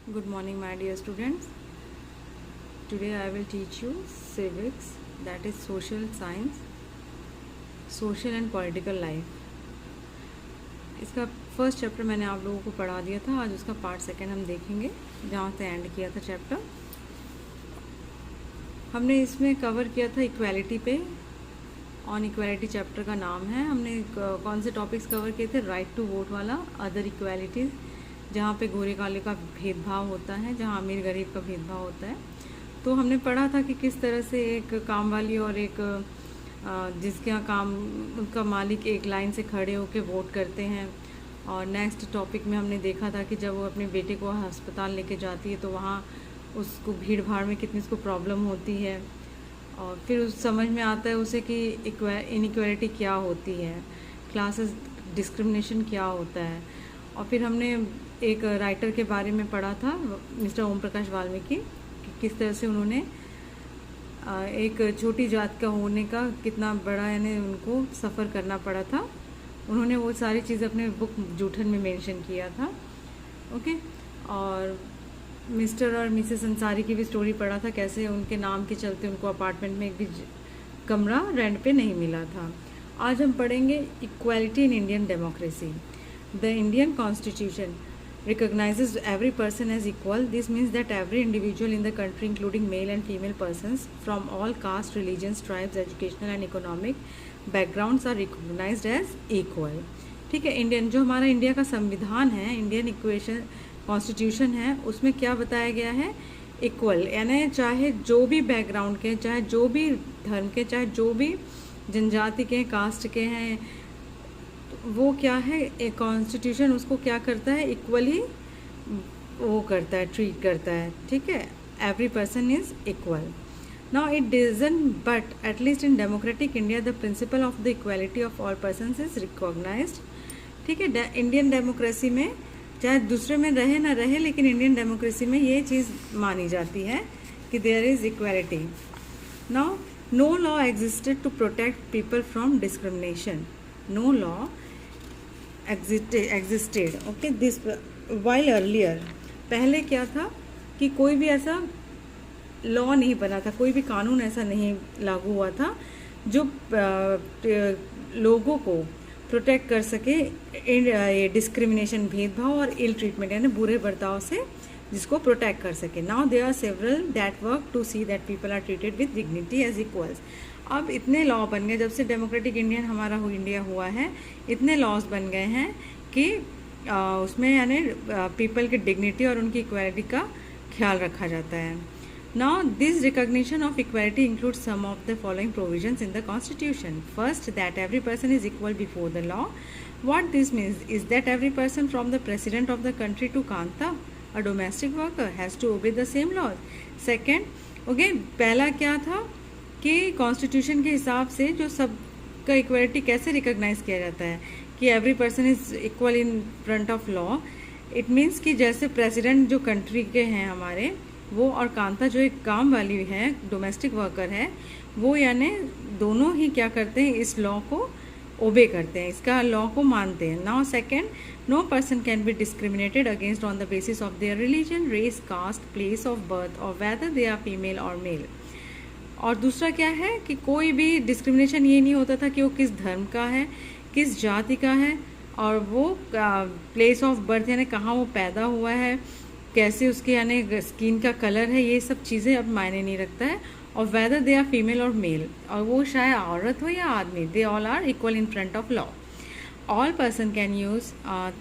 Good morning, my dear students. Today I will teach you civics, that is social science, social and political life. इसका first chapter मैंने आप लोगों को पढ़ा दिया था। आज उसका पार्ट सेकंड हम देखेंगे, जहाँ से एंड किया था चैप्टर। हमने इसमें कवर किया था इक्वालिटी पे। ऑन इक्वालिटी चैप्टर का नाम है। हमने कौन से टॉपिक्स कवर किए थे? राइट टू वोट वाला, अदर इक्वालिटीज़, जहाँ पे गोरे काले का भेदभाव होता है, जहाँ अमीर गरीब का भेदभाव होता है। तो हमने पढ़ा था कि किस तरह से एक काम वाली और एक जिसके यहाँ काम उनका मालिक एक लाइन से खड़े होकर वोट करते हैं। और नेक्स्ट टॉपिक में हमने देखा था कि जब वो अपने बेटे को अस्पताल लेके जाती है तो वहाँ उसको भीड़ भाड़ में कितनी उसको प्रॉब्लम होती है। और फिर उस समझ में आता है उसे कि इनइक्वालिटी क्या होती है, क्लासेस डिस्क्रिमिनेशन क्या होता है। और फिर हमने एक राइटर के बारे में पढ़ा था, मिस्टर ओम प्रकाश वाल्मीकि, कि किस तरह से उन्होंने एक छोटी जात का होने का कितना बड़ा यानी उनको सफ़र करना पड़ा था। उन्होंने वो सारी चीज़ अपने बुक जूठन में मेंशन किया था। ओके। और मिस्टर और मिसेस अंसारी की भी स्टोरी पढ़ा था, कैसे उनके नाम के चलते उनको अपार्टमेंट में एक भी कमरा रेंट पे नहीं मिला था। आज हम पढ़ेंगे equality in Indian democracy. The Indian constitution recognizes every person as equal. This means that every individual in the country, including male and female persons from all caste, religions, tribes, educational and economic backgrounds, are recognized as equal. ठीक है। Indian जो हमारा India का संविधान है, Indian equation constitution है, उसमें क्या बताया गया है? इक्वल, यानी चाहे जो भी बैकग्राउंड के, चाहे जो भी धर्म के, चाहे जो भी जनजाति के, कास्ट के हैं, वो क्या है, एक कॉन्स्टिट्यूशन उसको क्या करता है? इक्वली वो करता है, ट्रीट करता है। ठीक है। Every person is equal. Now it doesn't, but at least in democratic India the principle of the equality of all persons is recognised. ठीक है। इंडियन डेमोक्रेसी में चाहे दूसरे में रहे ना रहे, लेकिन इंडियन डेमोक्रेसी में ये चीज़ मानी जाती है कि there is equality. Now no law existed to protect people from discrimination. No law existed okay this while earlier, पहले क्या था कि कोई भी ऐसा लॉ नहीं बना था, कोई भी कानून ऐसा नहीं लागू हुआ था जो लोगों को प्रोटेक्ट कर सके ये डिस्क्रिमिनेशन, भेदभाव और इल ट्रीटमेंट यानी बुरे बर्ताव से, जिसको प्रोटेक्ट कर सके। Now there are several that work to see that people are treated with dignity as equals. अब इतने लॉ बन गए, जब से डेमोक्रेटिक इंडियन हमारा इंडिया हुआ है, इतने लॉज बन गए हैं कि उसमें यानी पीपल की डिग्निटी और उनकी इक्वालिटी का ख्याल रखा जाता है। Now this recognition of equality includes some of the following provisions in the constitution. First, that every person is equal before the law. What this means is that every person from the president of the country to Kanta, a domestic worker, has to obey the same laws. Second, okay, पहला क्या था कि constitution के हिसाब से जो सबका equality कैसे रिकॉग्नाइज किया जाता है कि every person is equal in front of law. It means कि जैसे प्रेसिडेंट जो कंट्री के हैं हमारे, वो और कांता जो एक काम वाली है, डोमेस्टिक वर्कर है, वो यानी दोनों ही क्या करते हैं? इस लॉ को ओबे करते हैं, इसका लॉ को मानते हैं। Now second, no person can be discriminated against on the basis of their religion, race, caste, place of birth और वेदर दे आर फीमेल और मेल। और दूसरा क्या है कि कोई भी डिस्क्रिमिनेशन ये नहीं होता था कि वो किस धर्म का है, किस जाति का है, और वो प्लेस ऑफ बर्थ यानी कहाँ वो पैदा हुआ है, कैसे उसके यानी स्किन का कलर है, ये सब चीज़ें अब मायने नहीं रखता है। और वेदर दे आर फीमेल और मेल, और वो शायद औरत हो या आदमी, they all are equal in front of law. All person can use.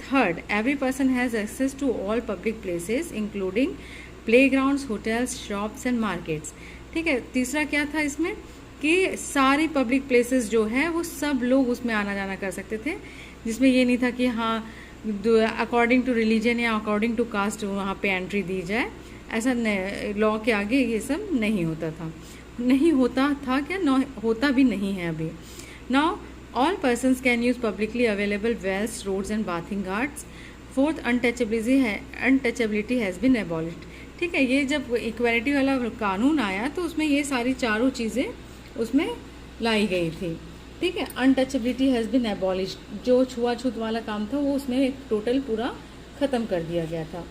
Third, every person has access to all public places including play grounds, hotels, shops and markets. ठीक है। तीसरा क्या था इसमें कि सारी पब्लिक प्लेसेस जो है वो सब लोग उसमें आना जाना कर सकते थे, जिसमें ये नहीं था कि हाँ अकॉर्डिंग टू रिलीजन या अकॉर्डिंग टू कास्ट वहाँ पे एंट्री दी जाए। ऐसा लॉ के आगे ये सब नहीं होता था, नहीं होता था क्या, न होता भी नहीं है अभी। Now all persons can use publicly available wells, roads and bathing ghats. Fourth, untouchability has been abolished. ठीक है। ये जब इक्वालिटी वाला कानून आया तो उसमें ये सारी चारों चीज़ें उसमें लाई गई थी। ठीक है। अनटचेबिलिटी हैज़ बीन एबॉलिश्ड, जो छुआछूत वाला काम था वो उसमें टोटल पूरा ख़त्म कर दिया गया था।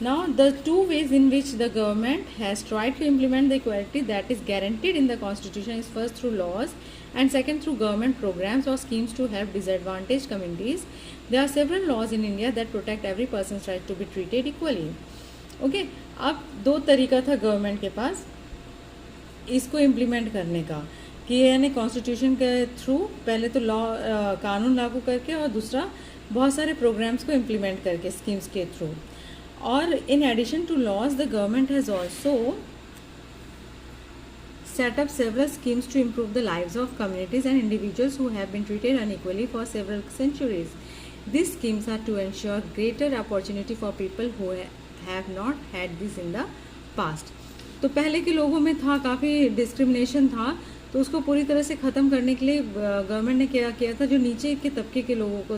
Now, the two ways in which the government has tried to implement the equality that is guaranteed in the Constitution is first through laws and second through government programs or schemes to help disadvantaged communities. There are several laws in India that protect every person's right to be treated equally. Okay, अब दो तरीका था government के पास इसको implement करने का कि यानी कॉन्स्टिट्यूशन के थ्रू पहले तो लॉ कानून लागू करके और दूसरा बहुत सारे प्रोग्राम्स को इम्प्लीमेंट करके स्कीम्स के थ्रू. और in addition to laws, the government has also set up several schemes to improve the lives of communities and individuals who have been treated unequally for several centuries. These schemes are to ensure greater opportunity for people who have not had this in the past. तो पहले के लोगों में था काफ़ी discrimination था, तो उसको पूरी तरह से ख़त्म करने के लिए गवर्नमेंट ने क्या किया था, जो नीचे के तबके के लोगों को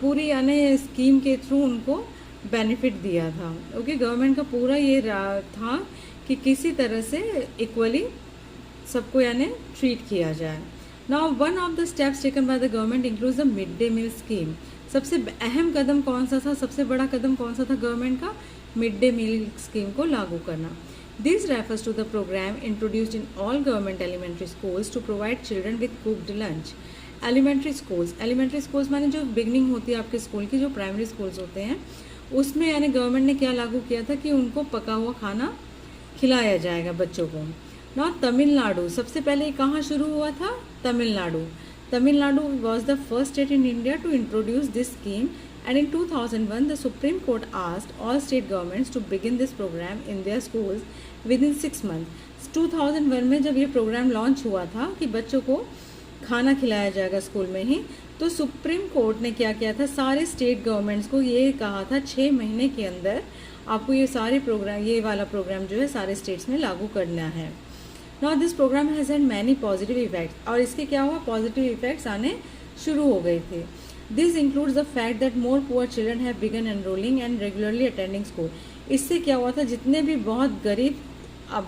पूरी यानी स्कीम के थ्रू उनको बेनिफिट दिया था. ओके, गवर्नमेंट का पूरा ये था कि किसी तरह से इक्वली सबको यानी ट्रीट किया जाए. Now one of the steps taken by the government includes the mid day meal scheme. सबसे अहम कदम कौन सा था, सबसे बड़ा कदम कौन सा था गवर्नमेंट का, मिड डे मील स्कीम को लागू करना. This refers to the program introduced in all government elementary schools to provide children with cooked lunch. Elementary schools माने जो बिगनिंग होती है आपके स्कूल की, जो प्राइमरी स्कूल्स होते हैं, उसमें यानी गवर्नमेंट ने क्या लागू किया था कि उनको पका हुआ खाना खिलाया जाएगा बच्चों को. ना तमिलनाडु सबसे पहले कहाँ शुरू हुआ था, Tamil Nadu was the first state in India to introduce this scheme and in 2001 the supreme court asked all state governments to begin this program in their schools with in 6 months. 2001 में जब ये प्रोग्राम लॉन्च हुआ था कि बच्चों को खाना खिलाया जाएगा स्कूल में ही, तो सुप्रीम कोर्ट ने क्या किया था, सारे स्टेट गवर्नमेंट्स को ये कहा था 6 महीने के अंदर आपको ये सारे प्रोग्राम, ये वाला प्रोग्राम जो है सारे स्टेट्स में लागू करना है. Now this program has had many positive effects. और इसके क्या हुआ, पॉजिटिव इफेक्ट्स आने शुरू हो गए थे. This includes the fact that more poor children have begun enrolling and regularly attending school. इससे क्या हुआ था, जितने भी बहुत गरीब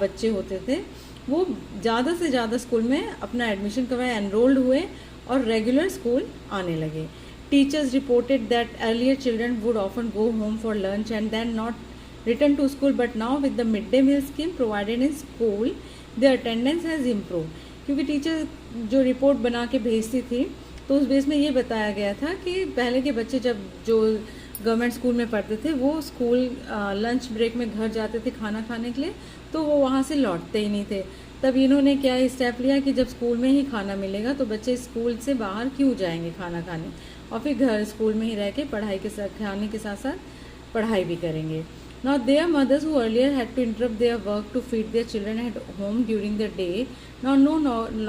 बच्चे होते थे वो ज़्यादा से ज़्यादा स्कूल में अपना एडमिशन करवाए, एनरोल्ड हुए और रेगुलर स्कूल आने लगे. Teachers reported that earlier children would often go home for lunch and then not return to school, but now with the mid day meal scheme provided in school the attendance has improve. क्योंकि teacher जो report बना के भेजती थी तो उस base में ये बताया गया था कि पहले के बच्चे जब जो गवर्नमेंट स्कूल में पढ़ते थे वो स्कूल लंच ब्रेक में घर जाते थे खाना खाने के लिए, तो वो वहाँ से लौटते ही नहीं थे. तब इन्होंने क्या स्टेप लिया कि जब स्कूल में ही खाना मिलेगा तो बच्चे स्कूल से बाहर क्यों जाएंगे खाना खाने, और फिर घर स्कूल में ही रह के पढ़ाई के साथ, खाने के साथ साथ पढ़ाई भी करेंगे. Now their mothers who earlier had to interrupt their work to feed their children at home during the day now no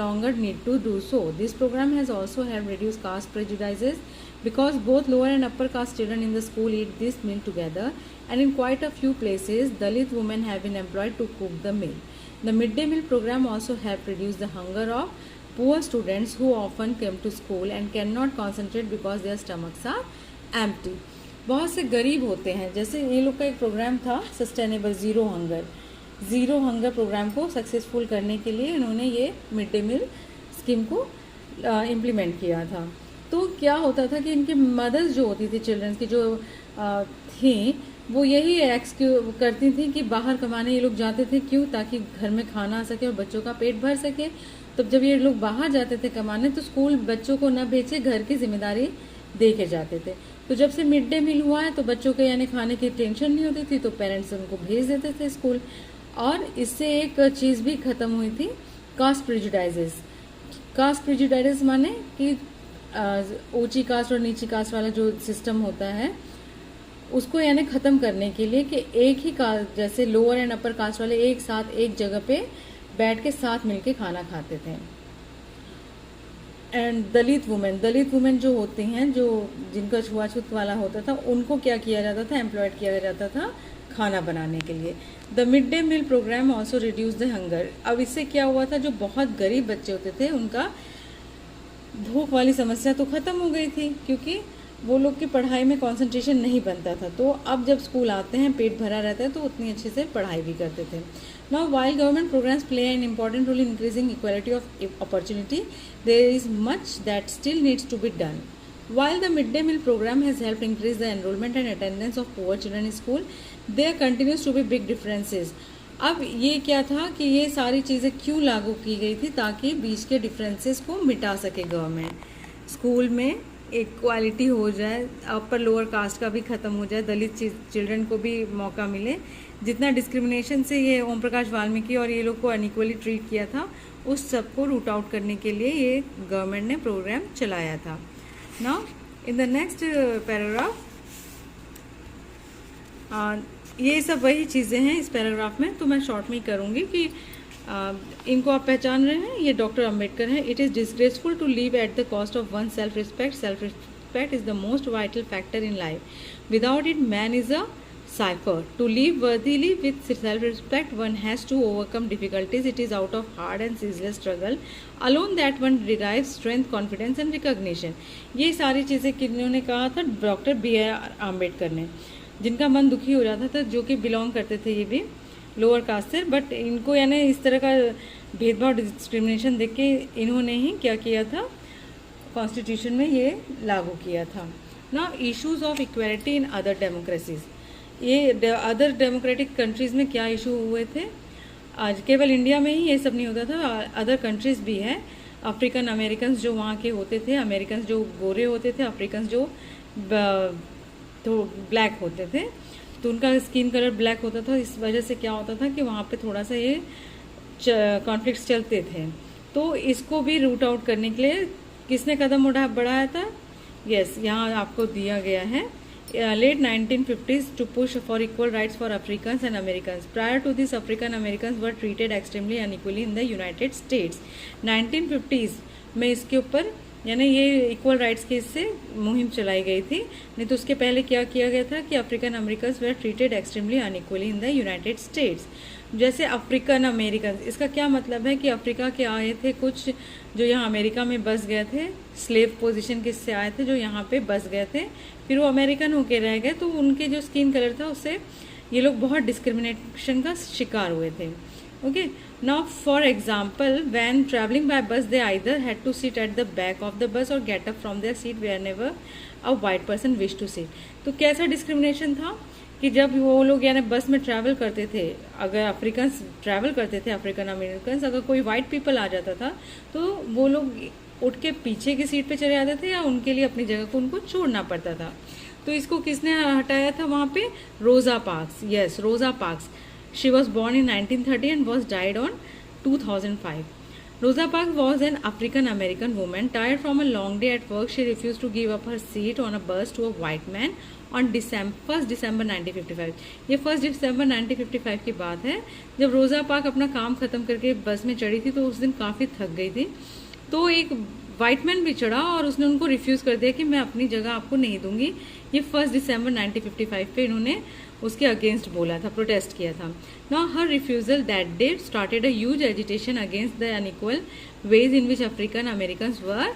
longer need to do so. This program has also helped reduce caste prejudices because both lower and upper caste children in the school eat this meal together, and in quite a few places Dalit women have been employed to cook the meal. The midday meal program also helped reduce the hunger of poor students who often come to school and cannot concentrate because their stomachs are empty. बहुत से गरीब होते हैं, जैसे ये लोग का एक प्रोग्राम था सस्टेनेबल ज़ीरो हंगर प्रोग्राम को सक्सेसफुल करने के लिए इन्होंने ये मिड डे मील स्कीम को इम्प्लीमेंट किया था. तो क्या होता था कि इनके मदर्स जो होती थी चिल्ड्रंस की जो थी वो यही एक्सक्यूज करती थी कि बाहर कमाने ये लोग जाते थे, क्यों, ताकि घर में खाना आ सके और बच्चों का पेट भर सके. तो जब ये लोग बाहर जाते थे कमाने तो स्कूल बच्चों को न भेजे, घर की जिम्मेदारी दे के जाते थे. तो जब से मिड डे मील हुआ है तो बच्चों के यानी खाने की टेंशन नहीं होती थी, तो पेरेंट्स उनको भेज देते थे स्कूल. और इससे एक चीज़ भी ख़त्म हुई थी, कास्ट प्रिजुडाइजेस माने कि ऊंची कास्ट और नीची कास्ट वाला जो सिस्टम होता है उसको यानी ख़त्म करने के लिए कि एक ही कास्ट, जैसे लोअर एंड अपर कास्ट वाले एक साथ एक जगह पे बैठ के साथ मिलके खाना खाते थे. एंड दलित वुमेन जो होती हैं, जो जिनका छुआछूत वाला होता था, उनको क्या किया जाता था, एम्प्लॉयड किया जाता था खाना बनाने के लिए. The mid day meal program also reduce the hunger. अब इससे क्या हुआ था, जो बहुत गरीब बच्चे होते थे उनका भूख वाली समस्या तो ख़त्म हो गई थी, क्योंकि वो लोग की पढ़ाई में कंसंट्रेशन नहीं बनता था. तो अब जब स्कूल आते हैं पेट भरा रहता है तो उतनी अच्छे से पढ़ाई भी करते थे. Now, while government programs play an important role in increasing equality of opportunity, there is much that still needs to be done. While the midday meal program has helped increase the enrollment and attendance of poor children in school, there continues to be big differences. अब ये क्या था कि ये सारी चीज़ें क्यों लागू की गई थी, ताकि बीच के डिफरेंसेस को मिटा सके गवर्नमेंट। स्कूल में इक्वालिटी हो जाए, अपर लोअर कास्ट का भी ख़त्म हो जाए, दलित चिल्ड्रन को भी मौका मिले। जितना डिस्क्रिमिनेशन से ये ओम प्रकाश वाल्मीकि और ये लोग को अनइक्वली ट्रीट किया था, उस सब को रूट आउट करने के लिए ये गवर्नमेंट ने प्रोग्राम चलाया था। Now in the next paragraph, ये सब वही चीज़ें हैं इस पैराग्राफ में, तो मैं शॉर्ट में ही करूँगी कि इनको आप पहचान रहे हैं, ये डॉक्टर अम्बेडकर हैं। It is disgraceful to live at the cost of one self respect. Self respect is the most vital factor in life. Without it man is a cipher. To live worthily with self-respect, one has to overcome difficulties. It is out of hard and ceaseless struggle alone that one derives strength, confidence and recognition. ये सारी चीज़ें किन्होंने कहा था? Doctor B.R. Ambedkar ने, जिनका मन दुखी हो जाता था, जो कि बिलोंग करते थे ये भी लोअर कास्ट से, बट इनको यानी इस तरह का भेदभाव, डिस्क्रिमिनेशन देख के इन्होंने ही क्या किया था, कॉन्स्टिट्यूशन में ये लागू किया था। Now issues of equality in other democracies, ये अदर डेमोक्रेटिक कंट्रीज़ में क्या इशू हुए थे? आज केवल इंडिया में ही ये सब नहीं होता था, अदर कंट्रीज़ भी है। अफ्रीकन अमेरिकन जो वहाँ के होते थे, अमेरिकन जो गोरे होते थे, अफ्रीकन जो तो ब्लैक होते थे, तो उनका स्किन कलर ब्लैक होता था। इस वजह से क्या होता था कि वहाँ पे थोड़ा सा ये कॉन्फ्लिक्ट्स चलते थे। तो इसको भी रूट आउट करने के लिए किसने कदम बढ़ाया था? यस, यहाँ आपको दिया गया है। Late 1950s to push for equal rights for Africans and Americans. Prior to this, African Americans were treated extremely unequally in the United States. 1950s में इसके ऊपर यानी ये इक्वल राइट्स की इससे मुहिम चलाई गई थी। नहीं तो उसके पहले क्या किया गया था कि African American were treated extremely unequally in the United states. जैसे अफ्रीकन अमेरिकन, इसका क्या मतलब है कि अफ्रीका के आए थे कुछ जो यहाँ अमेरिका में बस गए थे, स्लेव पोजीशन किससे आए थे जो यहाँ पे बस गए थे, फिर वो अमेरिकन होके रह गए, तो उनके जो स्किन कलर था उससे ये लोग बहुत डिस्क्रिमिनेशन का शिकार हुए थे। Okay, now for example when travelling by bus they either had to sit at the back of the bus or get up from their seat wherever a white person wish to sit. तो कैसा discrimination था कि जब वो लोग यानी बस में ट्रैवल करते थे, अगर अफ्रीकन ट्रैवल करते थे, अफ्रीकन अमेरिकन, अगर कोई वाइट पीपल आ जाता था तो वो लोग उठ के पीछे की सीट पे चले जाते थे या उनके लिए अपनी जगह को उनको छोड़ना पड़ता था। तो इसको किसने हटाया था वहाँ पे? रोजा पार्क्स। यस, रोजा parks. She was born in 1930 and was died on 2005. Rosa Parks was an African American woman. Tired from a long day at work, she refused to give up her seat on a bus to a white man on 1 December 1955. ये 1 दिसंबर 1955 की बात है, जब रोजा park अपना काम ख़त्म करके बस में चढ़ी थी। तो उस दिन काफ़ी थक गई थी, तो एक वाइट मैन भी चढ़ा और उसने उनको रिफ्यूज़ कर दिया कि मैं अपनी जगह आपको नहीं दूंगी। ये 1 दिसंबर 1955 पे इन्होंने उसके अगेंस्ट बोला था, प्रोटेस्ट किया था। Now her refusal that day started a huge agitation against the unequal ways in which African American were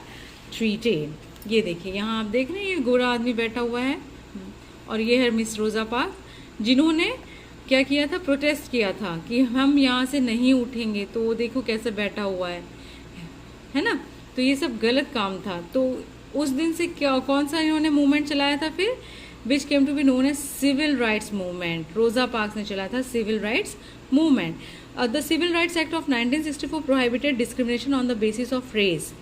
treated. ये देखिए, यहाँ आप देख रहे हैं, ये गोरा आदमी बैठा हुआ है और ये है मिस रोजा पार्क्स, जिन्होंने क्या किया था? प्रोटेस्ट किया था कि हम यहाँ से नहीं उठेंगे। तो वो देखो कैसे बैठा हुआ है ना। तो ये सब गलत काम था। तो उस दिन से क्या, कौन सा इन्होंने मूवमेंट चलाया था फिर? Which came to be known as civil rights movement. Rosa Parks ने चलाया था civil rights movement. The civil rights act of 1964 prohibited discrimination on the basis of race.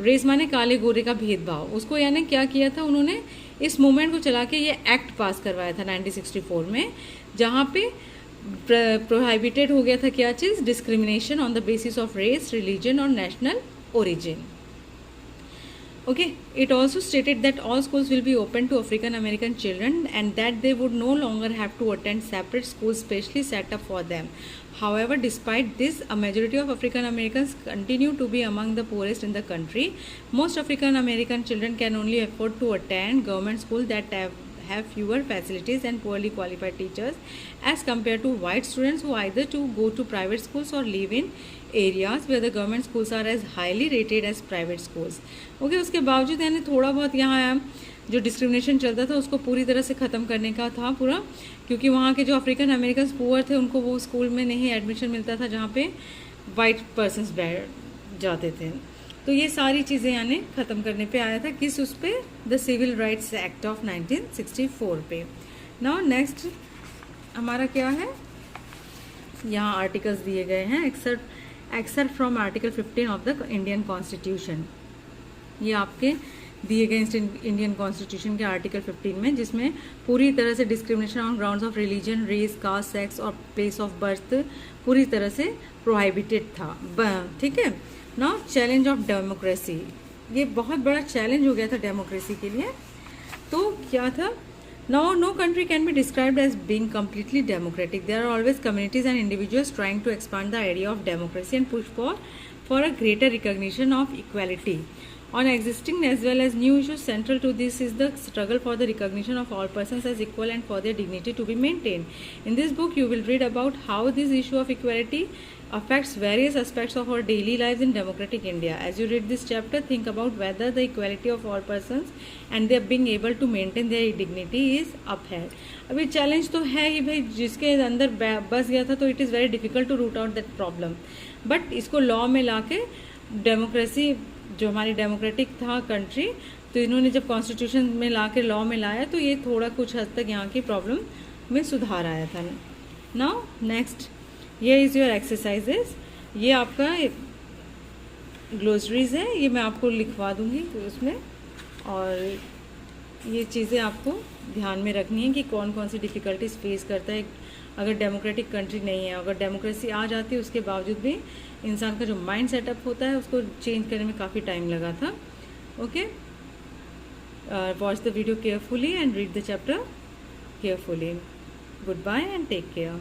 Race माने काले गोरे का भेदभाव। उसको यानी क्या किया था उन्होंने? इस मूवमेंट को चला के ये एक्ट पास करवाया था 1964 में, जहाँ पे प्रोहिबिटेड हो गया था क्या चीज़? Discrimination on the basis of race, religion और national origin. Okay, it also stated that all schools will be open to African American children and that they would no longer have to attend separate schools specially set up for them. However, despite this, a majority of African Americans continue to be among the poorest in the country. Most African American children can only afford to attend government schools that have fewer facilities and poorly qualified teachers as compared to white students who either to go to private schools or live in areas where the government schools are as highly rated as private schools. Okay, उसके बावजूद यानी थोड़ा बहुत यहाँ जो discrimination चलता था उसको पूरी तरह से ख़त्म करने का था पूरा, क्योंकि वहाँ के जो अफ्रीकन अमेरिकन पुअर थे उनको वो स्कूल में नहीं एडमिशन मिलता था जहाँ पे वाइट पर्सनस बैठ जाते थे। तो ये सारी चीज़ें यानी ख़त्म करने पे आया था, किस उस पे, the civil rights act of 1964 पे। नाउ नेक्स्ट हमारा क्या है, यहाँ आर्टिकल्स दिए गए हैं, exert from article 15 of the Indian constitution. ये आपके दिए गए इंडियन कॉन्स्टिट्यूशन के आर्टिकल 15 में, जिसमें पूरी तरह से discrimination on grounds of religion, race, caste, sex और प्लेस ऑफ बर्थ पूरी तरह से प्रोहिबिटेड था। ठीक है। नाउ चैलेंज ऑफ डेमोक्रेसी, ये बहुत बड़ा चैलेंज हो गया था डेमोक्रेसी के लिए। तो क्या था, Now, no country can be described as being completely democratic. There are always communities and individuals trying to expand the idea of democracy and push for a greater recognition of equality. On existing as well as new issues, central to this is the struggle for the recognition of all persons as equal and for their dignity to be maintained. In this book, you will read about how this issue of equality affects various aspects of our daily lives in democratic India. As you read this chapter, think about whether the equality of all persons and their being able to maintain their dignity is upheld. अभी challenge तो है ही भाई, जिसके अंदर बस गया था, तो it is very difficult to root out that problem, but इसको लॉ में लाके डेमोक्रेसी, जो हमारी डेमोक्रेटिक था कंट्री, तो इन्होंने जब कॉन्स्टिट्यूशन में ला के लॉ में लाया, तो ये थोड़ा कुछ हद तक यहाँ की प्रॉब्लम में सुधार आया था। नाउ नेक्स्ट, ये इज़ योर एक्सरसाइजेज। ये आपका ग्लोसरीज है, ये मैं आपको लिखवा दूँगी तो उसमें, और ये चीज़ें आपको ध्यान में रखनी है कि कौन कौन सी डिफ़िकल्टीज फेस करता है अगर डेमोक्रेटिक कंट्री नहीं है। अगर डेमोक्रेसी आ जाती है, उसके बावजूद भी इंसान का जो माइंड सेटअप होता है उसको चेंज करने में काफ़ी टाइम लगा था। Okay, watch the video carefully and read the chapter carefully. Good bye and take care.